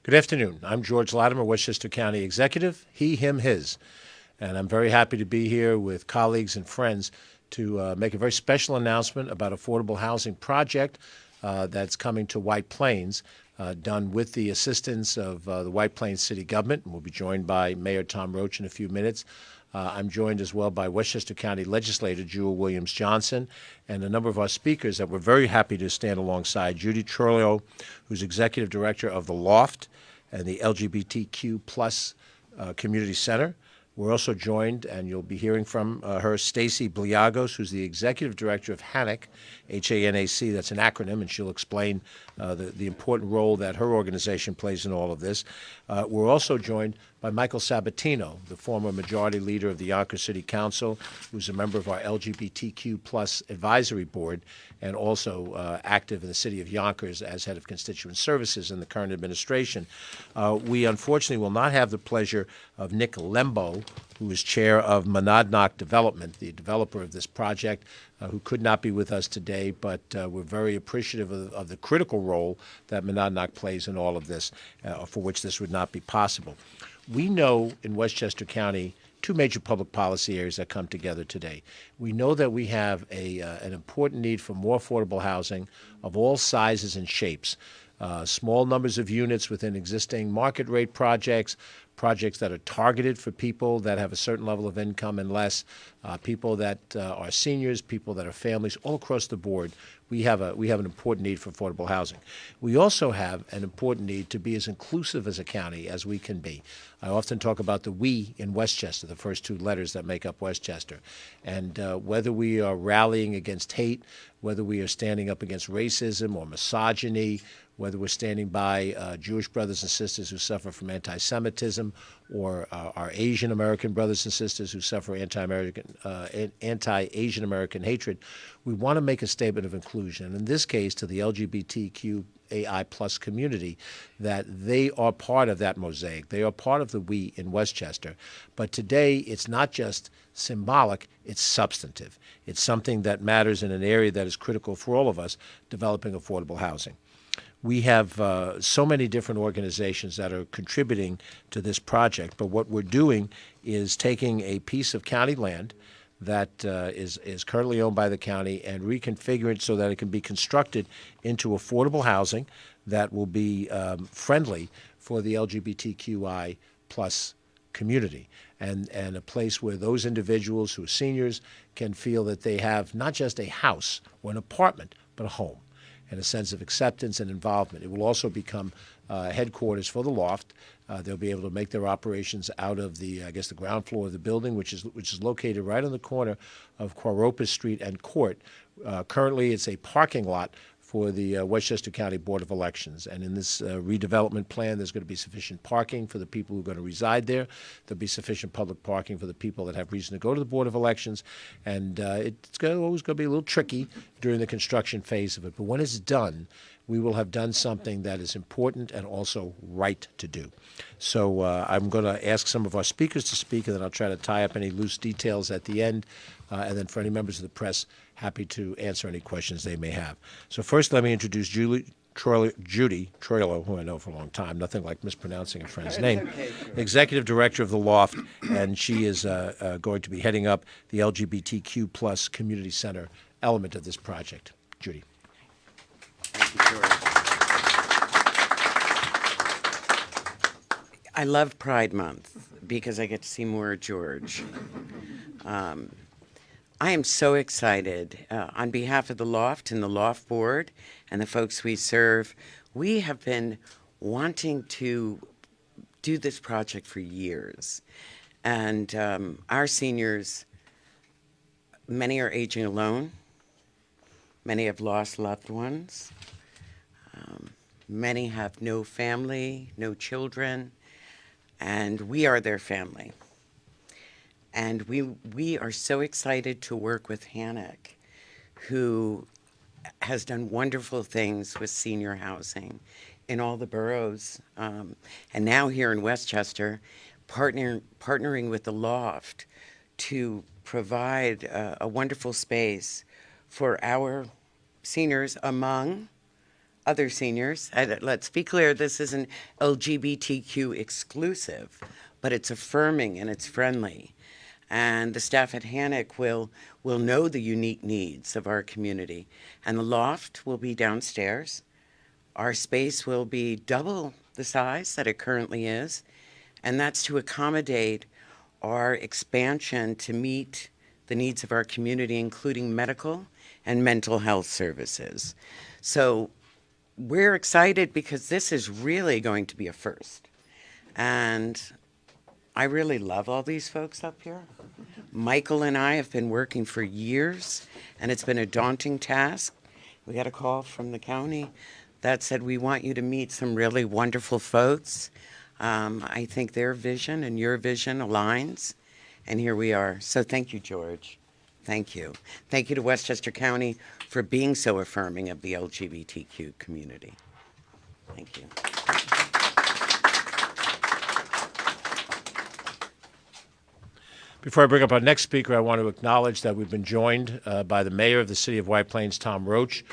Good afternoon. I'm George Latimer, Westchester County Executive, he, him, his. And I'm very happy to be here with colleagues and friends to make a very special announcement about affordable housing project that's coming to White Plains, done with the assistance of the White Plains City Government. And we'll be joined by Mayor Tom Roach in a few minutes. I'm joined as well by Westchester County Legislator Jewel Williams-Johnson and a number of our speakers that we're very happy to stand alongside. Judy Troilo, who's Executive Director of the Loft and the LGBTQ plus Community Center. We're also joined, and you'll be hearing from her, Stacey Beliagos, who's the Executive Director of HANAC, H-A-N-A-C, that's an acronym, and she'll explain the important role that her organization plays in all of this. We're also joined by Michael Sabatino, the former Majority Leader of the Yonkers City Council, who's a member of our LGBTQ plus Advisory Board, and also active in the city of Yonkers as head of constituent services in the current administration. We unfortunately will not have the pleasure of Nick Lembo, who is chair of Monadnock Development, the developer of this project, who could not be with us today, but we're very appreciative of the critical role that Monadnock plays in all of this, for which this would not be possible. We know in Westchester County two major public policy areas that come together today. We know that we have an important need for more affordable housing of all sizes and shapes. Small numbers of units within existing market rate projects that are targeted for people that have a certain level of income and less, people that are seniors, people that are families, all across the board. We have an important need for affordable housing. We also have an important need to be as inclusive as a county as we can be. I often talk about the we in Westchester, the first two letters that make up Westchester. And whether we are rallying against hate, whether we are standing up against racism or misogyny, whether we're standing by Jewish brothers and sisters who suffer from anti-Semitism, or our Asian American brothers and sisters who suffer anti-Asian American hatred, we want to make a statement of inclusion. And in this case, to the LGBTQAI plus community, that they are part of that mosaic. They are part of the we in Westchester. But today, it's not just symbolic, it's substantive. It's something that matters in an area that is critical for all of us, developing affordable housing. We have so many different organizations that are contributing to this project, but what we're doing is taking a piece of county land that is currently owned by the county and reconfiguring it so that it can be constructed into affordable housing that will be friendly for the LGBTQI plus community, and a place where those individuals who are seniors can feel that they have not just a house or an apartment, but a home, and a sense of acceptance and involvement. It will also become headquarters for the Loft. They'll be able to make their operations out of the ground floor of the building, which is located right on the corner of Quaropus Street and Court. Currently, it's a parking lot for the Westchester County Board of Elections. And in this redevelopment plan, there's going to be sufficient parking for the people who are going to reside there. There'll be sufficient public parking for the people that have reason to go to the Board of Elections. And it's always going to be a little tricky during the construction phase of it. But when it's done, we will have done something that is important and also right to do. So I'm going to ask some of our speakers to speak, and then I'll try to tie up any loose details at the end. And then for any members of the press, happy to answer any questions they may have. So first, let me introduce Judy Troilo, who I know for a long time, nothing like mispronouncing a friend's name, okay, sure. Executive Director of the Loft, and she is going to be heading up the LGBTQ plus Community Center element of this project. Judy. Thank you, George. I love Pride Month because I get to see more of George. I am so excited. On behalf of the Loft and the Loft Board and the folks we serve, we have been wanting to do this project for years. And our seniors, many are aging alone. Many have lost loved ones. Many have no family, no children, and we are their family. And we are so excited to work with HANAC, who has done wonderful things with senior housing in all the boroughs, and now here in Westchester, partnering with the Loft to provide a wonderful space for our seniors, among other seniors. Let's be clear, this isn't LGBTQ exclusive, but it's affirming and it's friendly. And the staff at HANIC will know the unique needs of our community. And the loft will be downstairs. Our space will be double the size that it currently is, and that's to accommodate our expansion to meet the needs of our community, including medical and mental health services. So we're excited because this is really going to be a first. And I really love all these folks up here. Michael and I have been working for years, and it's been a daunting task. We got a call from the county that said, we want you to meet some really wonderful folks. I think their vision and your vision aligns, and here we are. So thank you, George. Thank you. Thank you to Westchester County for being so affirming of the LGBTQ community. Thank you. Before I bring up our next speaker, I want to acknowledge that we've been joined by the mayor of the city of White Plains, Tom Roach,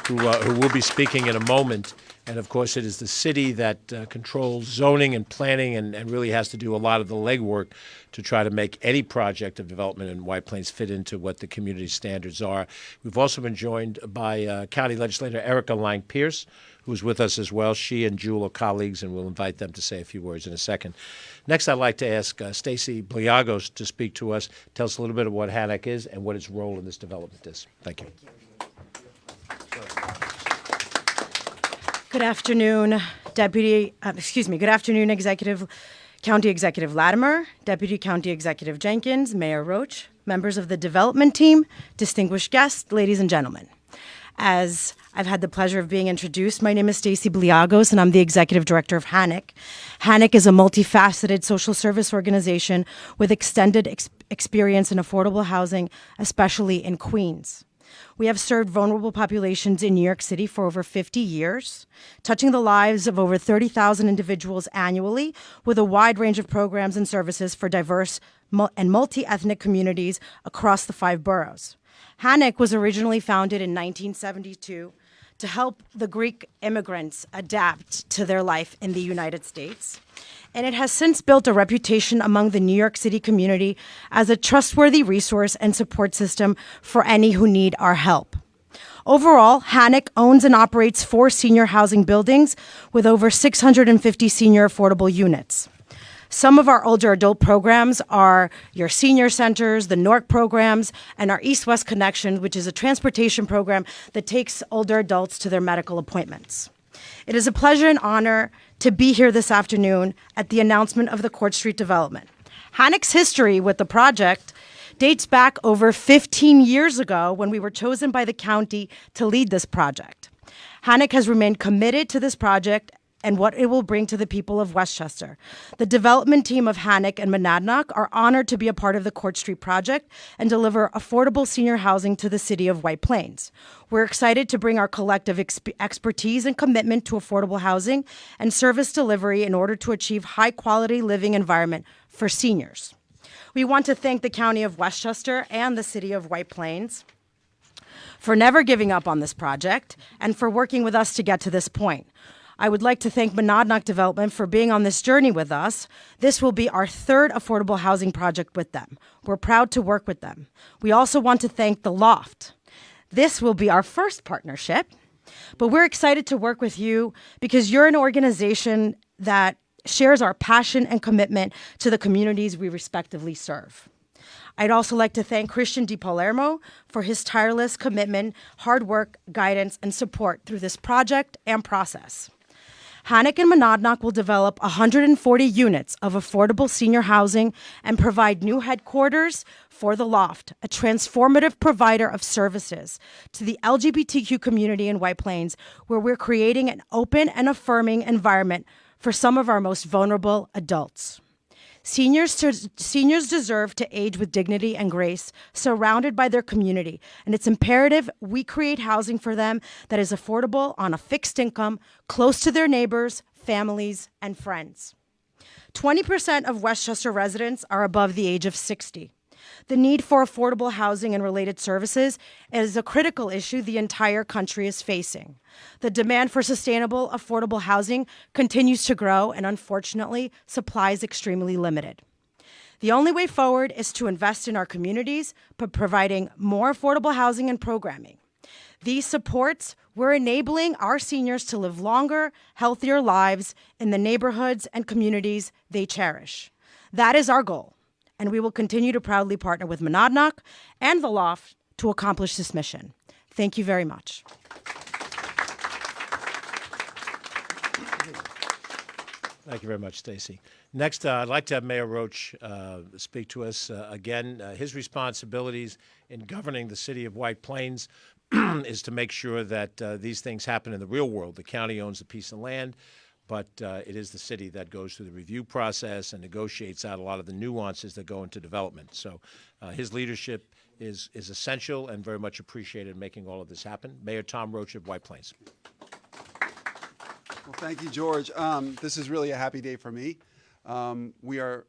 who will be speaking in a moment. And of course, it is the city that controls zoning and planning and really has to do a lot of the legwork to try to make any project of development in White Plains fit into what the community standards are. We've also been joined by County Legislator Erica Lang Pierce, who's with us as well. She and Jewel are colleagues, and we'll invite them to say a few words in a second. Next, I'd like to ask Stacey Beliagos to speak to us, tell us a little bit of what HANIC is and what its role in this development is. Thank you. Good afternoon, County Executive Latimer, Deputy County Executive Jenkins, Mayor Roach, members of the development team, distinguished guests, ladies and gentlemen. As I've had the pleasure of being introduced, my name is Stacey Beliagos, and I'm the Executive Director of HANIC. HANIC is a multifaceted social service organization with extended experience in affordable housing, especially in Queens. We have served vulnerable populations in New York City for over 50 years, touching the lives of over 30,000 individuals annually with a wide range of programs and services for diverse and multi-ethnic communities across the 5 boroughs. HANIC was originally founded in 1972 to help the Greek immigrants adapt to their life in the United States. And it has since built a reputation among the New York City community as a trustworthy resource and support system for any who need our help. Overall, HANIC owns and operates 4 senior housing buildings with over 650 senior affordable units. Some of our older adult programs are your senior centers, the NORC programs, and our East-West Connection, which is a transportation program that takes older adults to their medical appointments. It is a pleasure and honor to be here this afternoon at the announcement of the Court Street development. HANIC's history with the project dates back over 15 years ago when we were chosen by the county to lead this project. HANIC has remained committed to this project and what it will bring to the people of Westchester. The development team of HANIC and Monadnock are honored to be a part of the Court Street project and deliver affordable senior housing to the city of White Plains. We're excited to bring our collective expertise and commitment to affordable housing and service delivery in order to achieve high-quality living environment for seniors. We want to thank the County of Westchester and the city of White Plains for never giving up on this project and for working with us to get to this point. I would like to thank Monadnock Development for being on this journey with us. This will be our 3rd affordable housing project with them. We're proud to work with them. We also want to thank The Loft. This will be our first partnership, but we're excited to work with you because you're an organization that shares our passion and commitment to the communities we respectively serve. I'd also like to thank Christian Di Palermo for his tireless commitment, hard work, guidance, and support through this project and process. HANIC and Monadnock will develop 140 units of affordable senior housing and provide new headquarters for The Loft, a transformative provider of services to the LGBTQ community in White Plains, where we're creating an open and affirming environment for some of our most vulnerable adults. Seniors deserve to age with dignity and grace, surrounded by their community, and it's imperative we create housing for them that is affordable on a fixed income, close to their neighbors, families, and friends. 20% of Westchester residents are above the age of 60. The need for affordable housing and related services is a critical issue the entire country is facing. The demand for sustainable, affordable housing continues to grow, and unfortunately, supply is extremely limited. The only way forward is to invest in our communities by providing more affordable housing and programming. These supports, we're enabling our seniors to live longer, healthier lives in the neighborhoods and communities they cherish. That is our goal, and we will continue to proudly partner with Monadnock and the Loft to accomplish this mission. Thank you very much. Thank you very much, Stacey. Next, I'd like to have Mayor Roach speak to us. Again, his responsibilities in governing the city of White Plains is to make sure that these things happen in the real world. The county owns a piece of land, but it is the city that goes through the review process and negotiates out a lot of the nuances that go into development. So his leadership is essential and very much appreciated in making all of this happen. Mayor Tom Roach of White Plains. Well, thank you, George. This is really a happy day for me. We are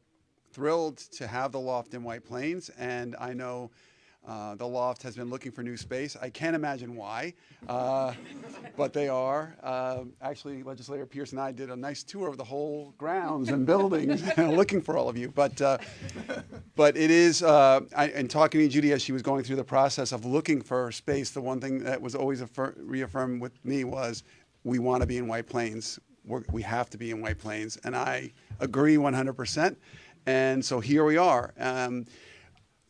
thrilled to have the Loft in White Plains, and I know the Loft has been looking for new space. I can't imagine why, but they are. Actually, Legislator Pierce and I did a nice tour of the whole grounds and buildings looking for all of you. But it is, in talking to Judy as she was going through the process of looking for space, the one thing that was always reaffirmed with me was we want to be in White Plains. We have to be in White Plains. And I agree 100%. And so here we are.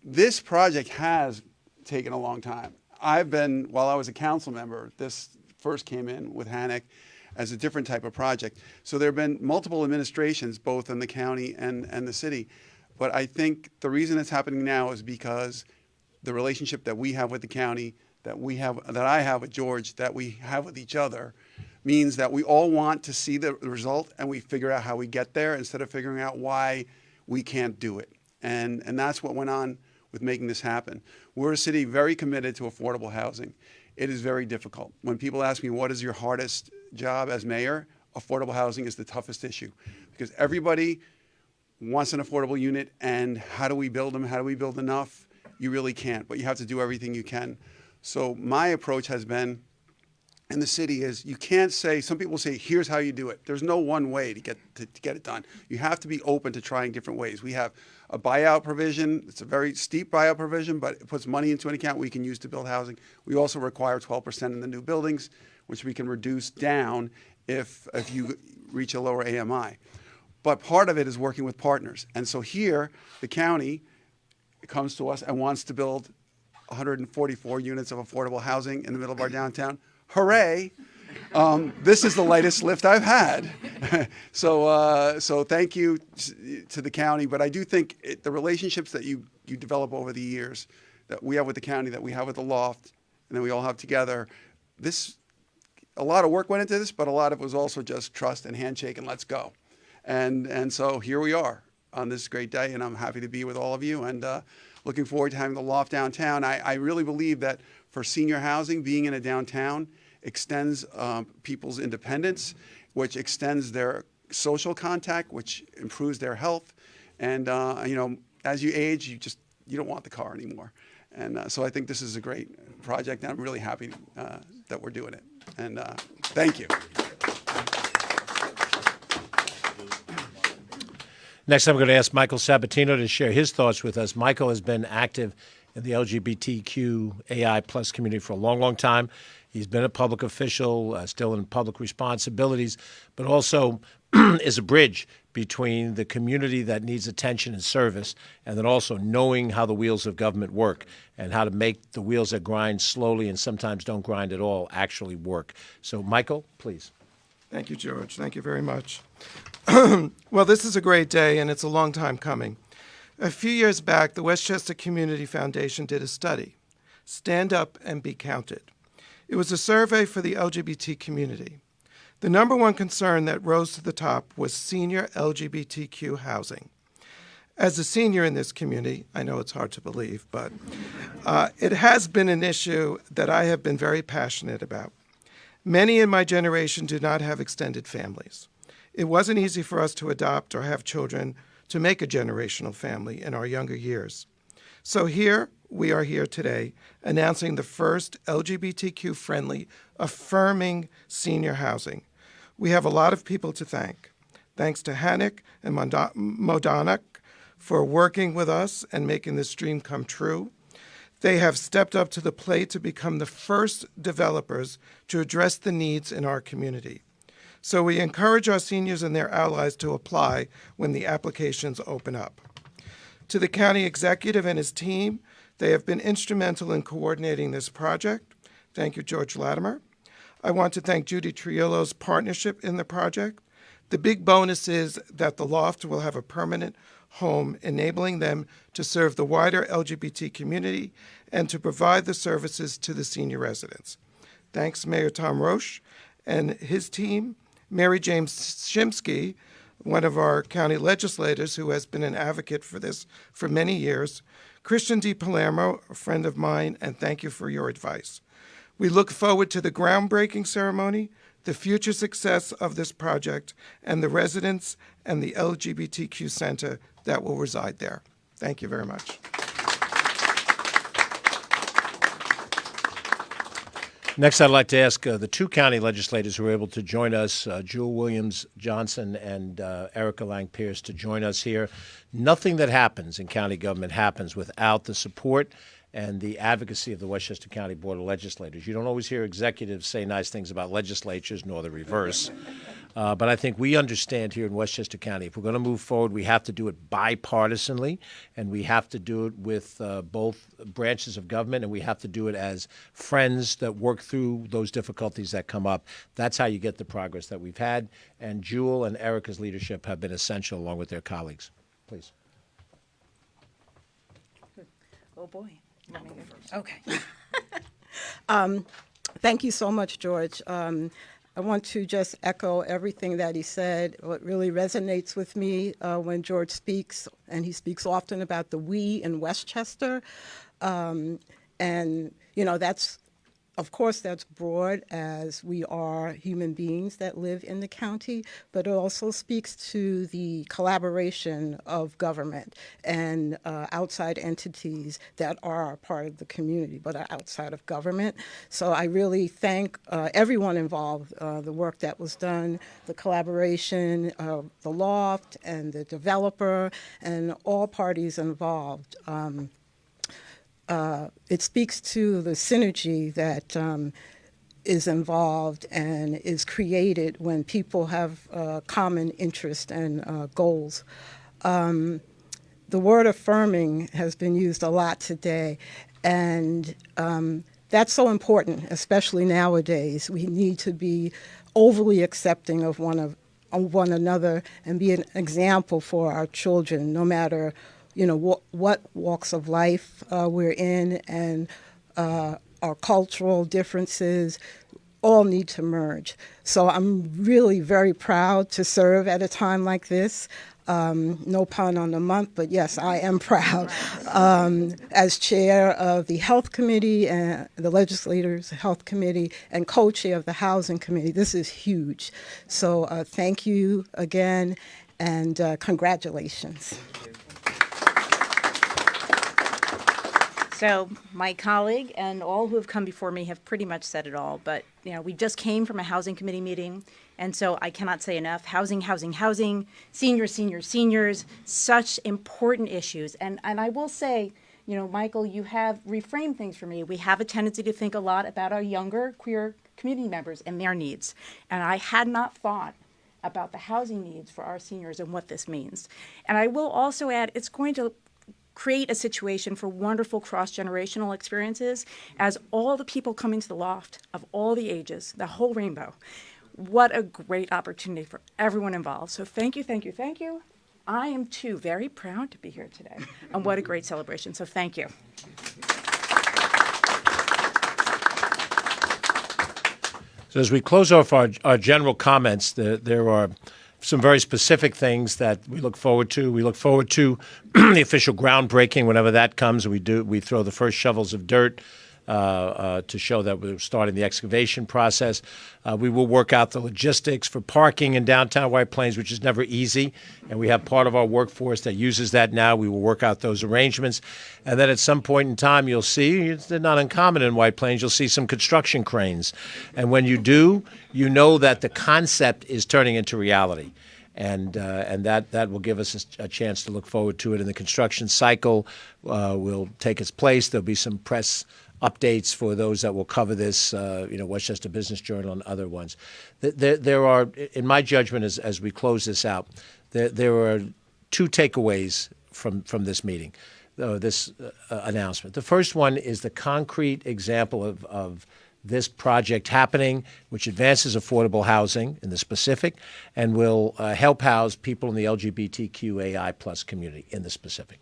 This project has taken a long time. While I was a council member, this first came in with Hannock as a different type of project. So there have been multiple administrations, both in the county and the city. But I think the reason it's happening now is because the relationship that we have with the county, that I have with George, that we have with each other, means that we all want to see the result and we figure out how we get there instead of figuring out why we can't do it. And that's what went on with making this happen. We're a city very committed to affordable housing. It is very difficult. When people ask me, what is your hardest job as mayor? Affordable housing is the toughest issue because everybody wants an affordable unit, and how do we build them? How do we build enough? You really can't, but you have to do everything you can. So my approach has been, in the city, is you can't say, some people say, here's how you do it. There's no one way to get it done. You have to be open to trying different ways. We have a buyout provision. It's a very steep buyout provision, but it puts money into an account we can use to build housing. We also require 12% in the new buildings, which we can reduce down if you reach a lower AMI. But part of it is working with partners. And so here, the county comes to us and wants to build 144 units of affordable housing in the middle of our downtown. Hooray! This is the lightest lift I've had. So thank you to the county. But I do think the relationships that you develop over the years that we have with the county, that we have with the Loft, and that we all have together, a lot of work went into this, but a lot of it was also just trust and handshake and let's go. And so here we are on this great day, and I'm happy to be with all of you and looking forward to having the Loft downtown. I really believe that for senior housing, being in a downtown extends people's independence, which extends their social contact, which improves their health. And as you age, you don't want the car anymore. And so I think this is a great project, and I'm really happy that we're doing it. And thank you. Next, I'm going to ask Michael Sabatino to share his thoughts with us. Michael has been active in the LGBTQ AI plus community for a long, long time. He's been a public official, still in public responsibilities, but also is a bridge between the community that needs attention and service, and then also knowing how the wheels of government work and how to make the wheels that grind slowly and sometimes don't grind at all actually work. So, Michael, please. Thank you, George. Thank you very much. Well, this is a great day, and it's a long time coming. A few years back, the Westchester Community Foundation did a study, Stand Up and Be Counted. It was a survey for the LGBT community. The number one concern that rose to the top was senior LGBTQ housing. As a senior in this community, I know it's hard to believe, but it has been an issue that I have been very passionate about. Many in my generation do not have extended families. It wasn't easy for us to adopt or have children to make a generational family in our younger years. So we are here today announcing the first LGBTQ-friendly, affirming senior housing. We have a lot of people to thank. Thanks to Hannock and Modonak for working with us and making this dream come true. They have stepped up to the plate to become the first developers to address the needs in our community. So we encourage our seniors and their allies to apply when the applications open up. To the county executive and his team, they have been instrumental in coordinating this project. Thank you, George Latimer. I want to thank Judy Troilo's partnership in the project. The big bonus is that the loft will have a permanent home, enabling them to serve the wider LGBT community and to provide the services to the senior residents. Thanks, Mayor Tom Roach and his team, Mary James Shimsky, one of our county legislators who has been an advocate for this for many years, Christian D. Palermo, a friend of mine, and thank you for your advice. We look forward to the groundbreaking ceremony, the future success of this project, and the residents and the LGBTQ center that will reside there. Thank you very much. Next, I'd like to ask the two county legislators who were able to join us, Jewel Williams-Johnson and Erica Lang-Pierce, to join us here. Nothing that happens in county government happens without the support and the advocacy of the Westchester County Board of Legislators. You don't always hear executives say nice things about legislatures, nor the reverse. But I think we understand here in Westchester County, if we're going to move forward, we have to do it bipartisanly, and we have to do it with both branches of government, and we have to do it as friends that work through those difficulties that come up. That's how you get the progress that we've had, and Jewel and Erica's leadership have been essential along with their colleagues. Please. Oh, boy. Okay. Thank you so much, George. I want to just echo everything that he said. What really resonates with me when George speaks, and he speaks often about the we in Westchester. And, you know, that's, of course, that's broad, as we are human beings that live in the county, but it also speaks to the collaboration of government and outside entities that are part of the community but are outside of government. So I really thank everyone involved, the work that was done, the collaboration of the loft and the developer and all parties involved. It speaks to the synergy that is involved and is created when people have common interest and goals. The word affirming has been used a lot today, and that's so important, especially nowadays. We need to be overly accepting of one another and be an example for our children, no matter what walks of life we're in, and our cultural differences all need to merge. So I'm really very proud to serve at a time like this. No pun on the month, but yes, I am proud. As chair of the Health Committee and the Legislators' Health Committee and co-chair of the Housing Committee, this is huge. So thank you again, and congratulations. So my colleague and all who have come before me have pretty much said it all, but we just came from a housing committee meeting, and so I cannot say enough. Housing, seniors, such important issues. And I will say, Michael, you have reframed things for me. We have a tendency to think a lot about our younger queer community members and their needs, and I had not thought about the housing needs for our seniors and what this means. And I will also add, it's going to create a situation for wonderful cross-generational experiences as all the people come into the loft of all the ages, the whole rainbow. What a great opportunity for everyone involved. So thank you, thank you, thank you. I am too very proud to be here today, and what a great celebration. So thank you. So as we close off our general comments, there are some very specific things that we look forward to. We look forward to the official groundbreaking whenever that comes. We throw the first shovels of dirt to show that we're starting the excavation process. We will work out the logistics for parking in downtown White Plains, which is never easy, and we have part of our workforce that uses that now. We will work out those arrangements, and then at some point in time, you'll see, they're not uncommon in White Plains, you'll see some construction cranes, and when you do, you know that the concept is turning into reality. And that will give us a chance to look forward to it. And the construction cycle will take its place. There'll be some press updates for those that will cover this, Westchester Business Journal and other ones. There are, in my judgment, as we close this out, there are two takeaways from this meeting, this announcement. The first one is the concrete example of this project happening, which advances affordable housing in the specific and will help house people in the LGBTQAI plus community in the specific.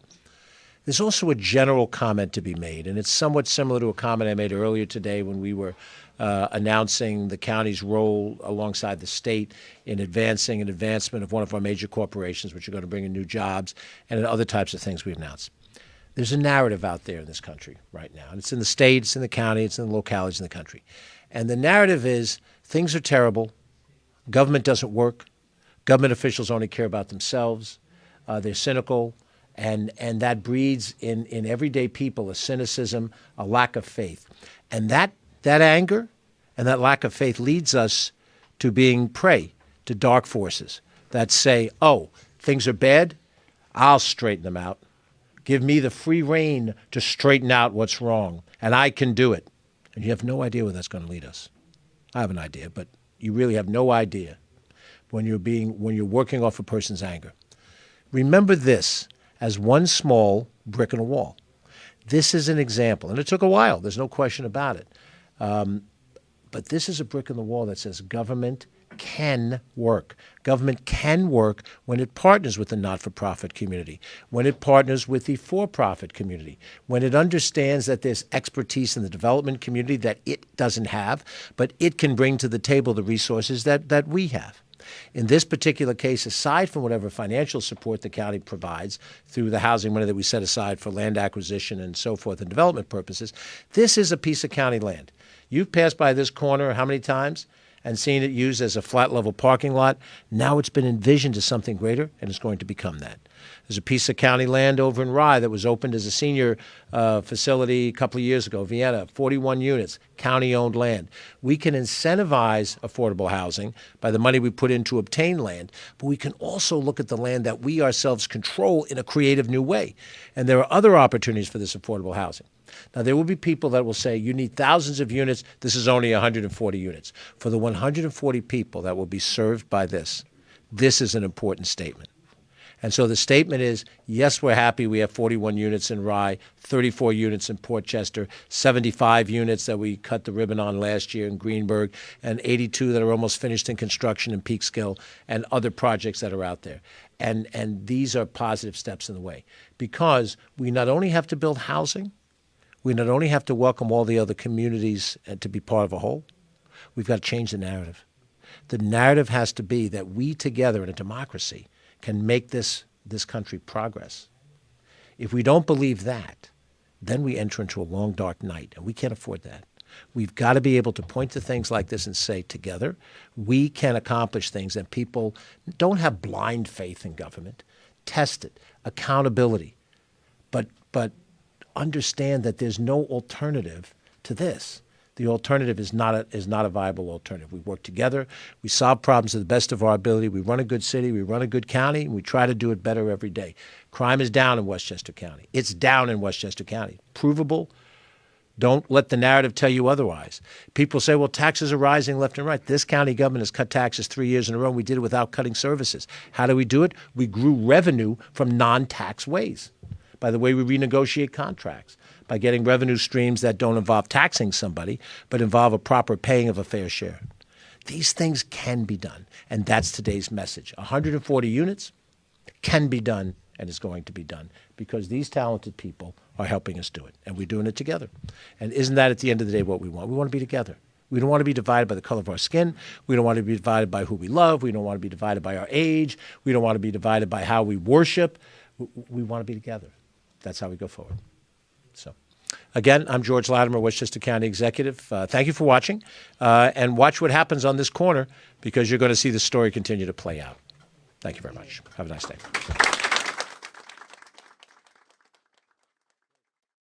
There's also a general comment to be made, and it's somewhat similar to a comment I made earlier today when we were announcing the county's role alongside the state in advancing an advancement of one of our major corporations, which are going to bring in new jobs and other types of things we announced. There's a narrative out there in this country right now, and it's in the state, it's in the county, it's in the localities in the country. And the narrative is things are terrible, government doesn't work, government officials only care about themselves, they're cynical, and that breeds in everyday people a cynicism, a lack of faith. And that anger and that lack of faith leads us to being prey to dark forces that say, oh, things are bad, I'll straighten them out. Give me the free rein to straighten out what's wrong, and I can do it. And you have no idea where that's going to lead us. I have an idea, but you really have no idea when you're working off a person's anger. Remember this as one small brick in a wall. This is an example, and it took a while. There's no question about it. But this is a brick in the wall that says government can work. Government can work when it partners with the not-for-profit community, when it partners with the for-profit community, when it understands that there's expertise in the development community that it doesn't have, but it can bring to the table the resources that we have. In this particular case, aside from whatever financial support the county provides through the housing money that we set aside for land acquisition and so forth and development purposes, this is a piece of county land. You've passed by this corner how many times and seen it used as a flat-level parking lot? Now it's been envisioned as something greater, and it's going to become that. There's a piece of county land over in Rye that was opened as a senior facility a couple of years ago, Vienna, 41 units, county-owned land. We can incentivize affordable housing by the money we put in to obtain land, but we can also look at the land that we ourselves control in a creative new way. And there are other opportunities for this affordable housing. Now, there will be people that will say, you need thousands of units. This is only 140 units. For the 140 people that will be served by this is an important statement. And so the statement is, yes, we're happy we have 41 units in Rye, 34 units in Port Chester, 75 units that we cut the ribbon on last year in Greenburgh, and 82 that are almost finished in construction in Peekskill, and other projects that are out there. And these are positive steps in the way, because we not only have to build housing, we not only have to welcome all the other communities to be part of a whole, we've got to change the narrative. The narrative has to be that we together in a democracy can make this country progress. If we don't believe that, then we enter into a long, dark night, and we can't afford that. We've got to be able to point to things like this and say, together, we can accomplish things, and people don't have blind faith in government. Test it, accountability, but understand that there's no alternative to this. The alternative is not a viable alternative. We work together. We solve problems to the best of our ability. We run a good city. We run a good county. And we try to do it better every day. Crime is down in Westchester County. It's down in Westchester County. Provable. Don't let the narrative tell you otherwise. People say, well, taxes are rising left and right. This county government has cut taxes 3 years in a row. And we did it without cutting services. How do we do it? We grew revenue from non-tax ways. By the way we renegotiate contracts, by getting revenue streams that don't involve taxing somebody, but involve a proper paying of a fair share. These things can be done, and that's today's message. 140 units can be done and is going to be done because these talented people are helping us do it, and we're doing it together. And isn't that at the end of the day what we want? We want to be together. We don't want to be divided by the color of our skin. We don't want to be divided by who we love. We don't want to be divided by our age. We don't want to be divided by how we worship. We want to be together. That's how we go forward. So Again, I'm George Latimer, Westchester County Executive. Thank you for watching, and watch what happens on this corner, because you're going to see the story continue to play out. Thank you very much. Have a nice day.